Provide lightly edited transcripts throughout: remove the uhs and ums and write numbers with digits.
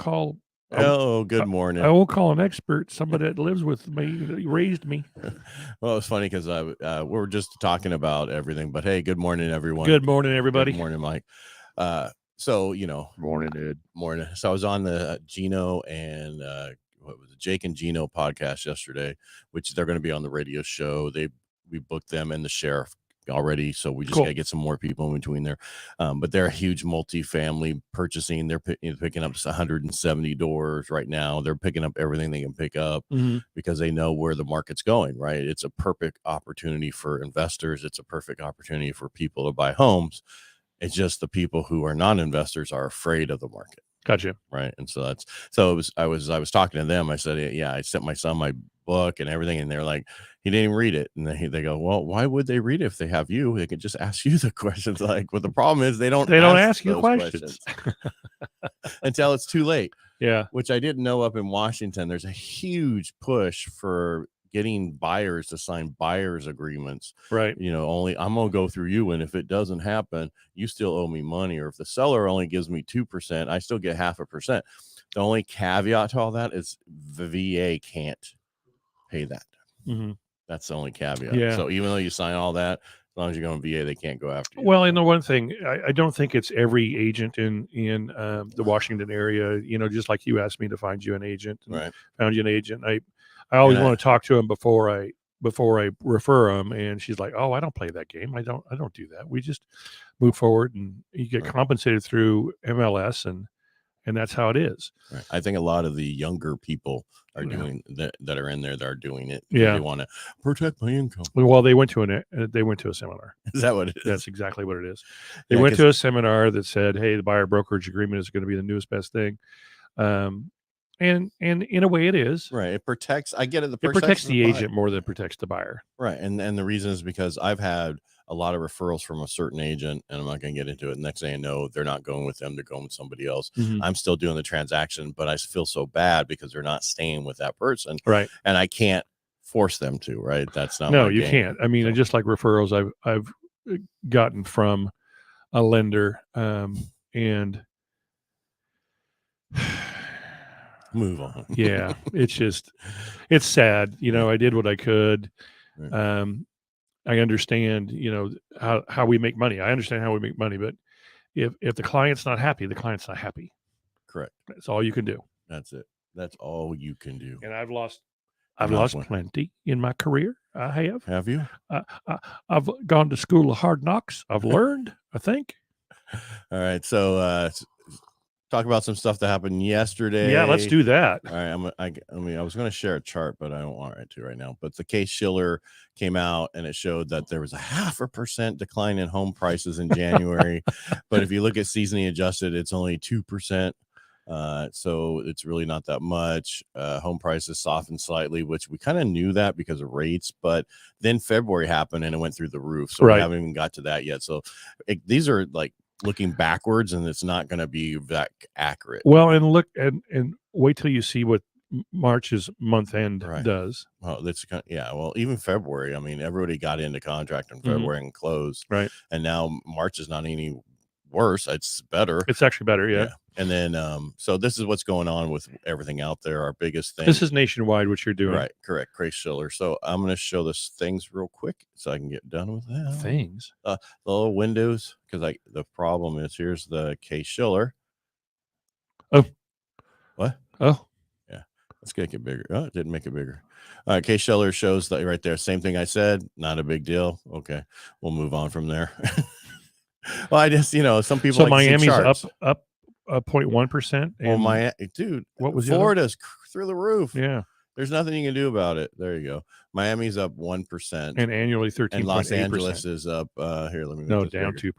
call. Oh, good morning. I will call an expert, somebody that lives with me, that raised me. Well, it's funny because we're just talking about everything, but hey, good morning, everyone. Good morning, everybody. Good morning, Mike. So, morning, Ed. Morning. So I was on the Gino and what was it, Jake and Gino podcast yesterday, which they're going to be on the radio show. We booked them and the sheriff already, so we just got to get some more people in between there. But they're a huge multi-family purchasing. They're picking up 170 doors right now. They're picking up everything they can pick up because they know where the market's going, right? It's a perfect opportunity for investors. It's a perfect opportunity for people to buy homes. It's just the people who are non-investors are afraid of the market. Gotcha. Right. And I was talking to them. I said, yeah, I sent my son my book and everything. And they're like, he didn't even read it. And they go, well, why would they read it if they have you? They can just ask you the questions. Like, well, the problem is they don't ask you questions until it's too late. Yeah. Which I didn't know up in Washington. There's a huge push for getting buyers to sign buyer's agreements. Right. Only I'm going to go through you. And if it doesn't happen, you still owe me money. Or if the seller only gives me 2%, I still get 0.5%. The only caveat to all that is the VA can't pay that. That's the only caveat. Yeah. So even though you sign all that, as long as you're going VA, they can't go after you. Well, and the one thing, I don't think it's every agent in the Washington area, just like you asked me to find you an agent. Right. Found you an agent. I always want to talk to them before I refer them. And she's like, oh, I don't play that game. I don't do that. We just move forward and you get compensated through MLS and that's how it is. Right. I think a lot of the younger people are doing that are in there. They're doing it. Yeah. They want to protect my income. Well, they went to a seminar. Is that what it is? That's exactly what it is. They went to a seminar that said, hey, the buyer brokerage agreement is going to be the newest best thing. And in a way it is. Right. It protects, I get it. It protects the agent more than it protects the buyer. Right. And the reason is because I've had a lot of referrals from a certain agent, and I'm not going to get into it. Next thing I know, they're not going with them. They're going with somebody else. I'm still doing the transaction, but I feel so bad because they're not staying with that person. Right. And I can't force them to, right? That's not no, you can't. I mean, just like referrals I've gotten from a lender, and move on. Yeah, it's sad. I did what I could. Right. I understand, how we make money. I understand how we make money, but if the client's not happy, the client's not happy. Correct. That's all you can do. That's it. That's all you can do. And I've lost plenty in my career. I have. Have you? I've gone to school of hard knocks. I've learned, I think. All right. So, talk about some stuff that happened yesterday. Yeah, let's do that. All right. I was going to share a chart, but I don't want it to right now. But the Case-Shiller came out and it showed that there was a 0.5% decline in home prices in January. But if you look at seasonally adjusted, it's only 2%. So it's really not that much. Home prices softened slightly, which we kind of knew that because of rates, but then February happened and it went through the roof. So we haven't even got to that yet. So these are like looking backwards, and it's not going to be that accurate. Well, and look and wait till you see what March's month end does. Well, that's well, even February. I mean, everybody got into contract in February and closed, right? And now March is not any worse. It's better. It's actually better, yeah. And then, so this is what's going on with everything out there. Our biggest thing. This is nationwide, what you're doing, right? Correct. Case-Shiller. So I'm going to show this things real quick so I can get done with that. Things. The little windows, because the problem is here's the Case-Shiller. Oh, what? Oh, yeah. Let's make it bigger. Oh, it didn't make it bigger. All right, Case-Shiller shows that right there. Same thing I said. Not a big deal. Okay, we'll move on from there. Well, I just some people. So like Miami's up 0.1%. Well, Miami, dude, what was Florida's through the roof? Yeah, there's nothing you can do about it. There you go. Miami's up 1%, and annually 13%. And Los Angeles is up. Here, let me. No, down 2%.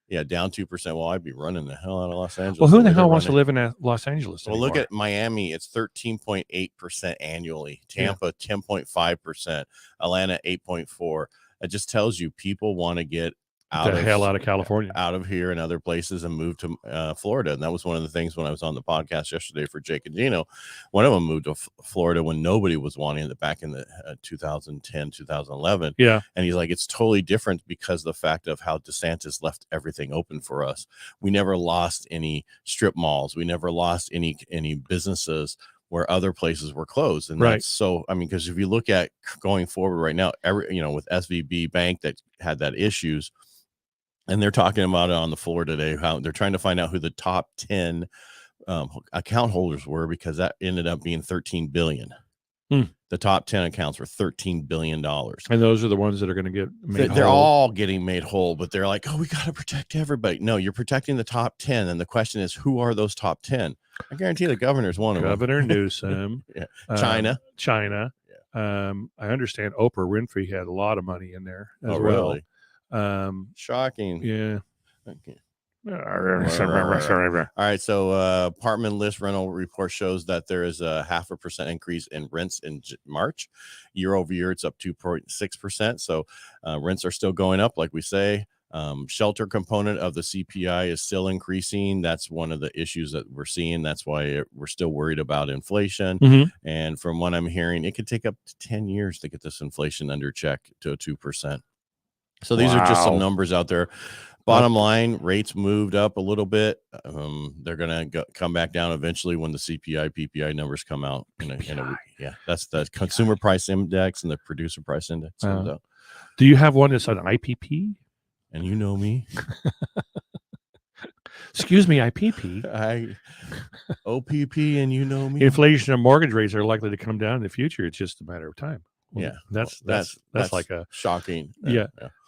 Yeah, down 2%. Well, I'd be running the hell out of Los Angeles. Well, who the hell wants to live in Los Angeles anymore? Well, look at Miami. It's 13.8% annually. Tampa, 10.5%. Atlanta, 8.4%. It just tells you people want to get hell out of California, out of here and other places, and moved to Florida. And that was one of the things when I was on the podcast yesterday for Jake and Gino. One of them moved to Florida when nobody was wanting it back in the 2010, 2011. Yeah. And he's like, it's totally different because of the fact of how DeSantis left everything open for us. We never lost any strip malls. We never lost any businesses where other places were closed. And that's so, I mean, because if you look at going forward right now, with SVB Bank that had that issues, and they're talking about it on the floor today, how they're trying to find out who the top 10 account holders were, because that ended up being 13 billion. The top 10 accounts were $13 billion. And those are the ones that are going to get made They're whole. all getting made whole, but they're like, oh, we got to protect everybody. No, you're protecting the top 10. And the question is, who are those top 10? I guarantee the governor's one of them. Governor Newsom. Yeah. China. Yeah. I understand Oprah Winfrey had a lot of money in there as well. Really? Shocking. Yeah. Okay. All right. So apartment list rental report shows that there is a 0.5% increase in rents in March. Year over year, it's up 2.6%. So rents are still going up, like we say. Shelter component of the CPI is still increasing. That's one of the issues that we're seeing. That's why we're still worried about inflation. And from what I'm hearing, it could take up to 10 years to get this inflation under check to 2%. So these are just some numbers out there. Bottom line, rates moved up a little bit. They're going to come back down eventually when the CPI, PPI numbers come out. In a week. Yeah, that's the consumer price index and the producer price index. Do you have one that's an IPP? And you know me. Excuse me, IPP. OPP, and you know me. Inflation and mortgage rates are likely to come down in the future. It's just a matter of time. Well, that's like a shocking.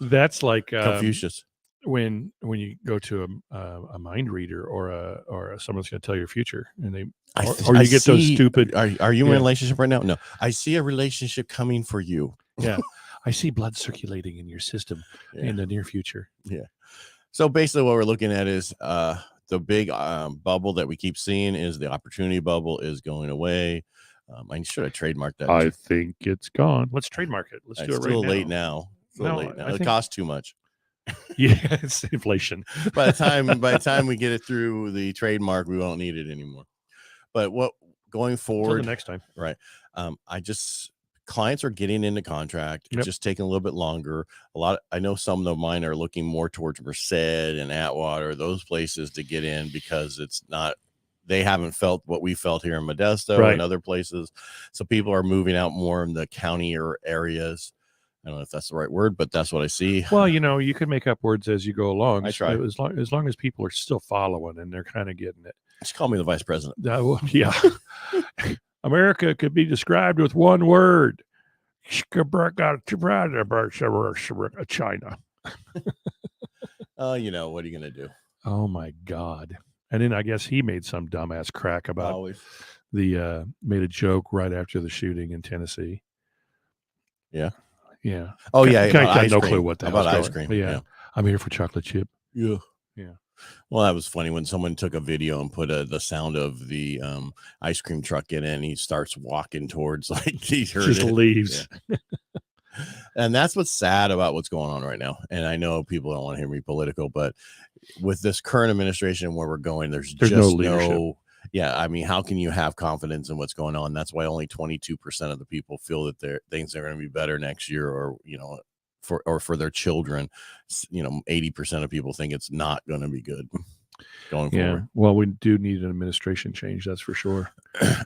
That's like Confucius. When you go to a mind reader or someone's going to tell your future, and you get those stupid. Are you in a relationship right now? No, I see a relationship coming for you. Yeah, I see blood circulating in your system in the near future. Yeah. So basically, what we're looking at is the big bubble that we keep seeing is the opportunity bubble is going away. I should have trademarked that. I think it's gone. Let's trademark it. Let's do it right now. It's a little late now. It costs too much. Yeah, it's inflation. By the time we get it through the trademark, we won't need it anymore. But what going forward, until the next time, right? Clients are getting into contract. It's just taking a little bit longer. I know some of mine are looking more towards Merced and Atwater, those places to get in, because they haven't felt what we felt here in Modesto and other places. So people are moving out more in the county or areas. I don't know if that's the right word, but that's what I see. Well, you can make up words as you go along. I try. As long as people are still following and they're kind of getting it. Just call me the vice president. Yeah. America could be described with one word. China. Oh, what are you going to do? Oh, my God. And then I guess he made some dumbass crack about made a joke right after the shooting in Tennessee. Yeah. Yeah. Oh, yeah. I had no clue what that was. About ice cream. Yeah. I'm here for chocolate chip. Yeah. Yeah. Well, that was funny when someone took a video and put the sound of the ice cream truck in it, and he starts walking towards, like, he heard just it. Leaves. Yeah. And that's what's sad about what's going on right now. And I know people don't want to hear me political, but with this current administration where we're going, there's just no leadership. I mean, how can you have confidence in what's going on? That's why only 22% of the people feel that things are going to be better next year, or for their children. 80% of people think it's not going to be good going forward. Well, we do need an administration change, that's for sure.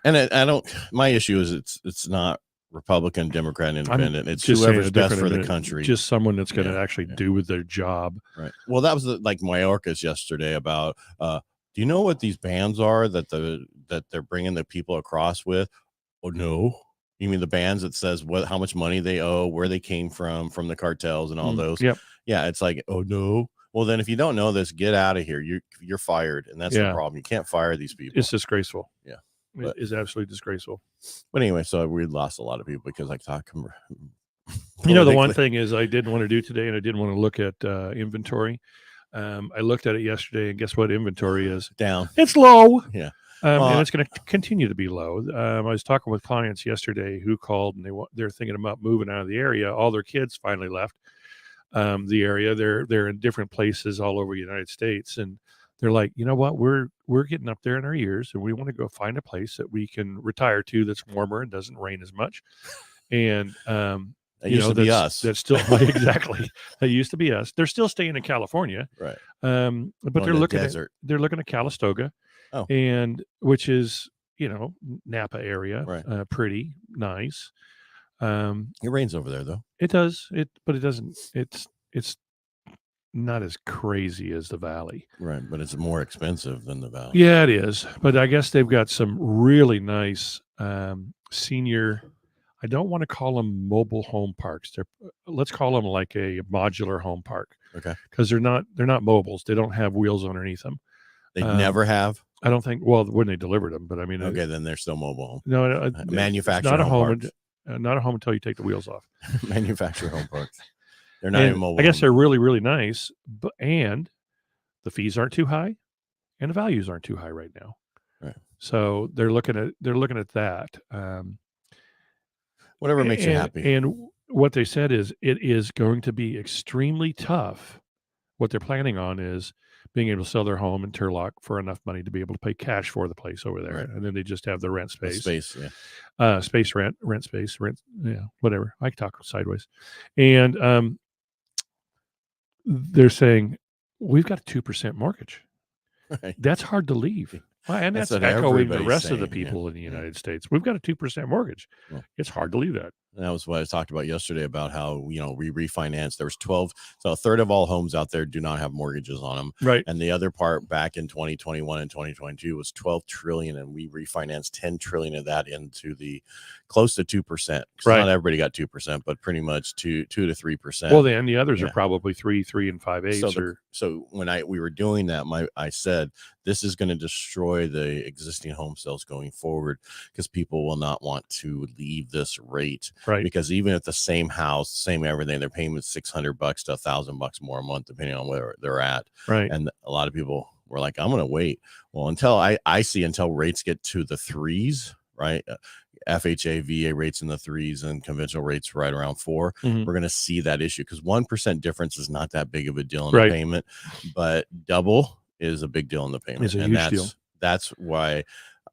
And my issue is it's not Republican, Democrat, Independent. It's whoever's best for the country. Just someone that's going to actually do with their job. Right. Well, that was like Mayorkas yesterday about. Do you know what these bands are that they're bringing the people across with? Oh no. You mean the bands that says how much money they owe, where they came from the cartels and all those? Yep. Yeah. It's like, oh no. Well, then if you don't know this, get out of here. You're fired, and that's the problem. You can't fire these people. It's disgraceful. Yeah. It is absolutely disgraceful. But anyway, so we lost a lot of people because I talk. The one thing is I didn't want to do today, and I didn't want to look at inventory. I looked at it yesterday, and guess what inventory is? Down. It's low. Yeah. And it's going to continue to be low. I was talking with clients yesterday who called, and they're thinking about moving out of the area. All their kids finally left. the area. They're in different places all over the United States, and they're like, you know what, we're getting up there in our years, and we want to go find a place that we can retire to that's warmer and doesn't rain as much. And that used to be us. That's still exactly. That used to be us. They're still staying in California, right? But they're looking at Calistoga, and which is Napa area, right? Pretty nice. It rains over there though. It does. But it doesn't. It's not as crazy as the valley, right? But it's more expensive than the valley. Yeah, it is. But I guess they've got some really nice senior. I don't want to call them mobile home parks. Let's call them like a modular home park. Okay. Because they're not mobiles. They don't have wheels underneath them. They never have. I don't think. Well, when they delivered them, but I mean. Okay, then they're still mobile home. No, manufactured. Not a home. Not a home until you take the wheels off. Manufactured home parks. They're not even mobile. I guess they're really, really nice, and the fees aren't too high, and the values aren't too high right now. Right. So they're looking at that. Whatever makes you happy. And what they said is it is going to be extremely tough. What they're planning on is being able to sell their home in Turlock for enough money to be able to pay cash for the place over there. Right. And then they just have the rent space. Space rent space, whatever. I can talk sideways. And they're saying, we've got a 2% mortgage. Right. That's hard to leave. And that's echoing the rest of the people in the United States. We've got a 2% mortgage. Well, it's hard to leave that. And that was what I talked about yesterday about how, we refinanced. There was 12. So a third of all homes out there do not have mortgages on them. Right. And the other part back in 2021 and 2022 was 12 trillion. And we refinanced 10 trillion of that into the close to 2%. Right. Not everybody got 2%, but pretty much 2 to 3%. Well, then the others are probably 3 and 5/8. So when we were doing that, I said, this is going to destroy the existing home sales going forward because people will not want to leave this rate. Right. Because even at the same house, same everything, their payment's $600 to $1,000 more a month, depending on where they're at. Right. And a lot of people were like, I'm going to wait. Well, until until rates get to the threes, right? FHA, VA rates in the threes and conventional rates right around 4. Mm-hmm. We're going to see that issue because 1% difference is not that big of a deal in the payment, but double is a big deal in the payment. It's a huge deal. That's why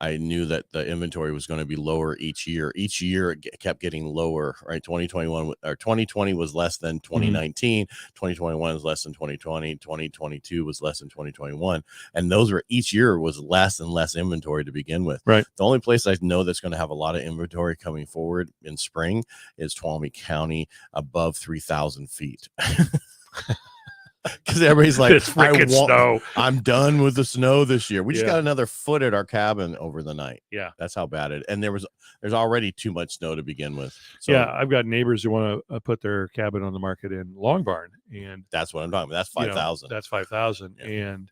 I knew that the inventory was going to be lower each year. Each year it kept getting lower, right? 2020 was less than 2019. Mm-hmm. 2021 was less than 2020. 2022 was less than 2021. And those were each year was less and less inventory to begin with. Right. The only place I know that's going to have a lot of inventory coming forward in spring is Tuolumne County above 3,000 feet. Because everybody's like, snow. I'm done with the snow this year. We just got another foot at our cabin over the night. Yeah, that's how bad it. And there's already too much snow to begin with. So, yeah, I've got neighbors who want to put their cabin on the market in Long Barn, and that's what I'm talking about. That's 5,000. That's 5,000, and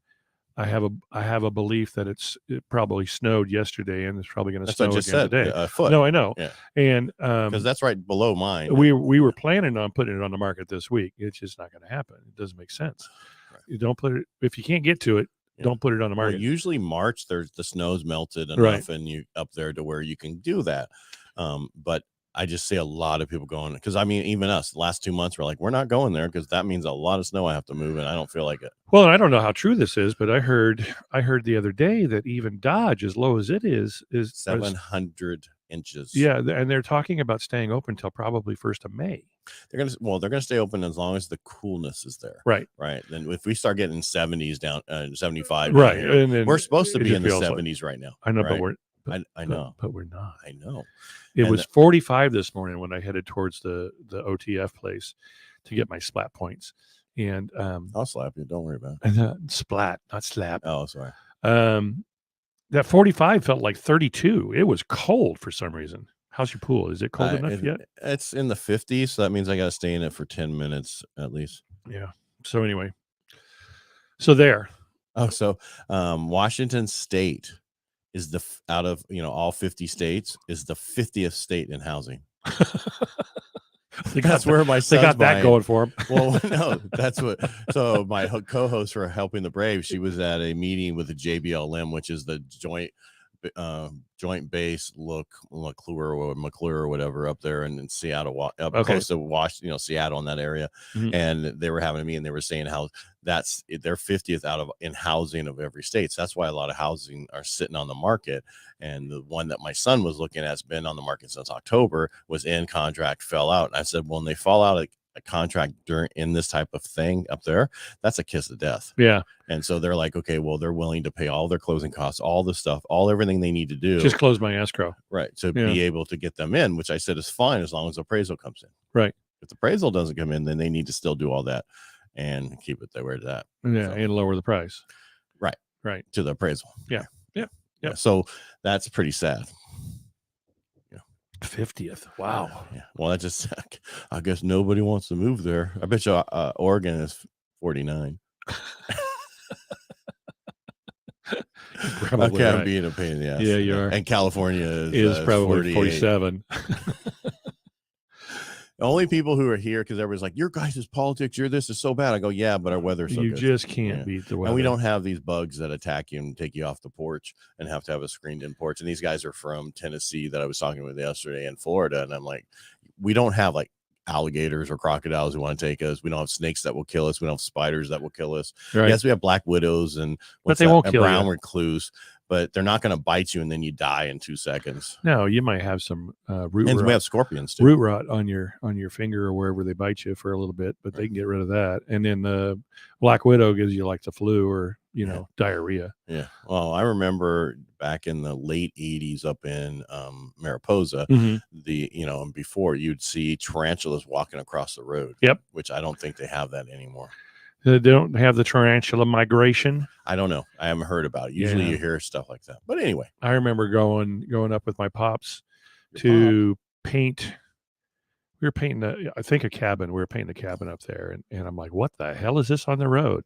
I have a belief that it probably snowed yesterday, and it's probably going to snow again today. A foot. No, I know. Yeah. And because that's right below mine. We were planning on putting it on the market this week. It's just not going to happen. It doesn't make sense. Right. You don't put it if you can't get to it. Yeah. Don't put it on the market. Well, usually March, the snow's melted enough, and you up there to where you can do that. But I just see a lot of people going because even us the last 2 months we're like, we're not going there because that means a lot of snow I have to move, and I don't feel like it. Well, I don't know how true this is, but I heard the other day that even Dodge, as low as it is 700 inches. Yeah, and they're talking about staying open till probably 1st of May. They're gonna stay open as long as the coolness is there. Right. Then if we start getting 70s down, 75. Right, here, and then we're supposed to be in the 70s right now. I know, right? I know, but we're not. I know. It was 45 this morning when I headed towards the OTF place to get my splat points. And I'll slap you. Don't worry about it. Splat, not slap. Oh, sorry. That 45 felt like 32. It was cold for some reason. How's your pool? Is it cold enough yet? It's in the 50s, so that means I got to stay in it for 10 minutes at least. Yeah. So anyway, there. Oh, so Washington State is out of all 50 states is the 50th state in housing. That's where my son's they got that going for him. Well, no, that's what. So my co-host for Helping the Brave, she was at a meeting with the JBLM, which is the joint Joint Base, McClure or whatever up there in Seattle, up Okay. close to Washington, Seattle in that area. Mhm. And they were having me, and they were saying how that's their 50th in housing of every state. So that's why a lot of housing are sitting on the market. And the one that my son was looking at has been on the market since October, was in contract, fell out. And I said, well, when they fall out a contract in this type of thing up there, that's a kiss of death. Yeah. And so they're like, okay, well, they're willing to pay all their closing costs, all the stuff, everything they need to do. Just close my escrow. Right. To be able to get them in, which I said is fine as long as appraisal comes in. Right. If the appraisal doesn't come in, then they need to still do all that and keep it where it's at. Yeah. So, and lower the price. Right. Right. To the appraisal. Yeah. Yeah. Yeah. So that's pretty sad. 50th. Wow. Yeah. Well, I guess nobody wants to move there. I bet you Oregon is 49. Probably I'm right. being a pain in the ass. Yeah, you are. And California is probably 47. The only people who are here, because everybody's like, your guys' politics, this is so bad. I go, yeah, but our weather's so good. You just can't beat the weather. And we don't have these bugs that attack you and take you off the porch and have to have a screened-in porch. And these guys are from Tennessee that I was talking with yesterday, in Florida. And I'm like, we don't have like alligators or crocodiles who want to take us. We don't have snakes that will kill us. We don't have spiders that will kill us. Right. Yes, we have black widows and won't kill brown you. Recluse, but they're not going to bite you and then you die in 2 seconds. No, you might have some root and rot. We have scorpions too. Root rot on your finger or wherever they bite you for a little bit, but they can get rid of that. And then the black widow gives you like the flu or diarrhea. Yeah. Well, I remember back in the late 80s up in Mariposa, and before you'd see tarantulas walking across the road. Yep. Which I don't think they have that anymore. They don't have the tarantula migration. I don't know. I haven't heard about it. Usually you hear stuff like that. But anyway, I remember going up with my pops to paint. We were painting, I think, a cabin. We were painting the cabin up there. And I'm like, what the hell is this on the road?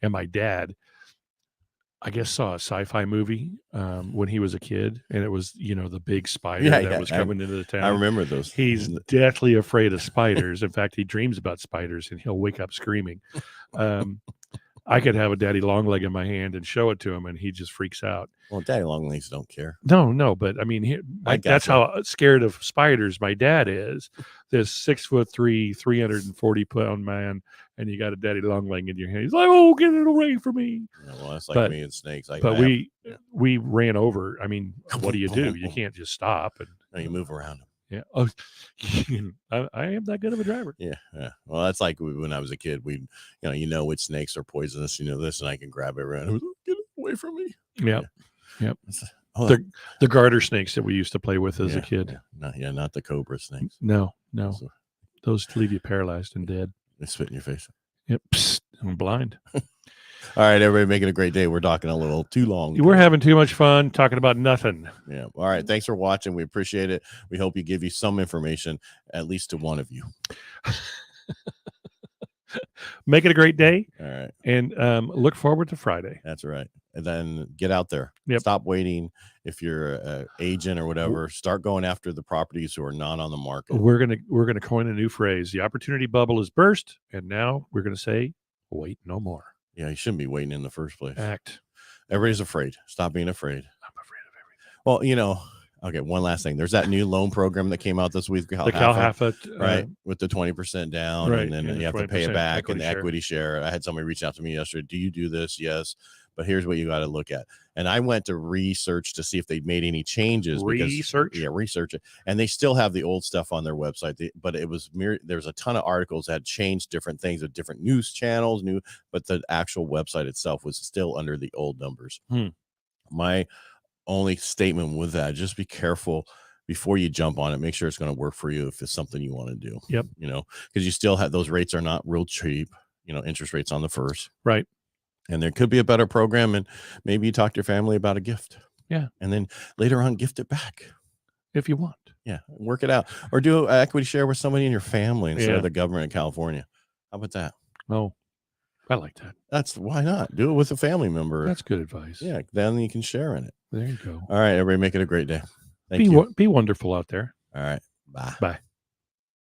And my dad, I guess, saw a sci-fi movie when he was a kid. And it was, the big spider that was coming into the town. I remember those. He's deathly afraid of spiders. In fact, he dreams about spiders and he'll wake up screaming. I could have a daddy long leg in my hand and show it to him and he just freaks out. Well, daddy long legs don't care. No, but I mean, that's how scared of spiders my dad is. This 6'3", 340-pound man, and you got a daddy long leg in your hand. He's like, "Oh, get it away from me!" Yeah, well, that's like me and snakes. We ran over. I mean, what do? You can't just stop and you move around them. Yeah. Oh, I am that good of a driver. Yeah. Well, that's like when I was a kid. We, which snakes are poisonous. This, and I can grab it around. Get it away from me. Yep. The garter snakes that we used to play with as a kid. Not the cobra snakes. No. Those leave you paralyzed and dead. They spit in your face. Yep. Psst, I'm blind. All right, everybody, making a great day. We're talking a little too long. We're having too much fun talking about nothing. Yeah. All right. Thanks for watching. We appreciate it. We hope you give you some information, at least to one of you. Make it a great day. All right. And look forward to Friday. That's right. And then get out there. Yep. Stop waiting. If you're an agent or whatever, start going after the properties who are not on the market. We're gonna coin a new phrase. The opportunity bubble is burst, and now we're gonna say, wait no more. Yeah, you shouldn't be waiting in the first place. Act. Everybody's afraid. Stop being afraid. I'm afraid of everything. Well, okay, one last thing. There's that new loan program that came out this week. The CalHFA, right? With the 20% down, right, and then you have to pay it back, and the equity share. I had somebody reach out to me yesterday. Do you do this? Yes. But here's what you got to look at. And I went to research to see if they made any changes. Research it. And they still have the old stuff on their website. But it was there's a ton of articles that had changed different things with different news channels, but the actual website itself was still under the old numbers. My only statement with that, just be careful before you jump on it. Make sure it's going to work for you if it's something you want to do. Yep. Because you still have those rates are not real cheap, interest rates on the first. Right. And there could be a better program, and maybe you talk to your family about a gift. Yeah. And then later on, gift it back. If you want. Yeah. Work it out. Or do an equity share with somebody in your family instead of the government in California. How about that? Oh, I like that. Why not? Do it with a family member. That's good advice. Yeah. Then you can share in it. There you go. All right, everybody, make it a great day. Thank you. Be wonderful out there. All right. Bye. Bye.